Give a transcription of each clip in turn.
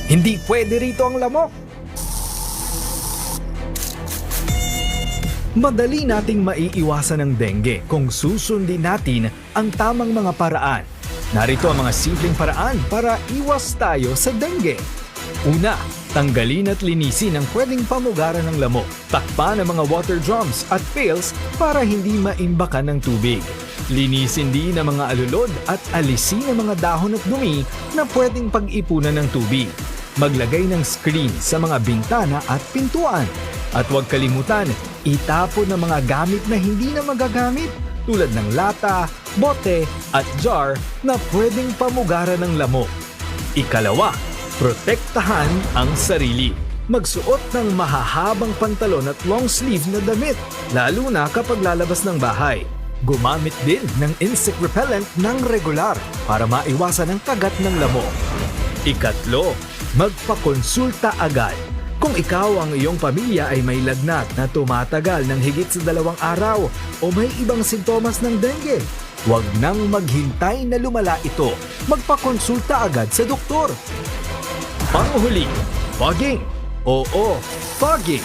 Hindi pwede rito ang lamok. Madali nating maiiwasan ang dengue kung susundin natin ang tamang mga paraan. Narito ang mga simpleng paraan para iwas tayo sa dengue. Una, tanggalin at linisin ang pwedeng pamugaran ng lamok. Takpan ang mga water drums at pails para hindi maimbakan ng tubig. Linisin din ang mga alulod at alisin ang mga dahon at dumi na pwedeng pag-ipunan ng tubig. Maglagay ng screen sa mga bintana at pintuan. At huwag kalimutan, itapon ang mga gamit na hindi na magagamit tulad ng lata, bote at jar na pwedeng pamugaran ng lamok. Ikalawa, protektahan ang sarili. Magsuot ng mahahabang pantalon at long sleeve na damit, lalo na kapag lalabas ng bahay. Gumamit din ng insect repellent ng regular para maiwasan ang kagat ng lamok. Ikatlo, magpakonsulta agad. Kung ikaw ang iyong pamilya ay may lagnat na tumatagal ng higit sa 2 araw o may ibang sintomas ng dengue, huwag nang maghintay na lumala ito. Magpakonsulta agad sa doktor. Panghuli, fogging. Oo, fogging.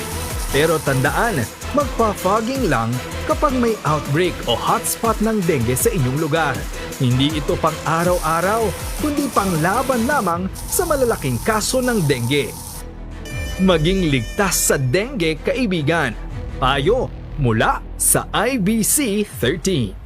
Pero tandaan, magpa-fogging lang kapag may outbreak o hotspot ng dengue sa inyong lugar. Hindi ito pang araw-araw, kundi pang laban lamang sa malalaking kaso ng dengue. Maging ligtas sa dengue, kaibigan. Payo mula sa IBC 13.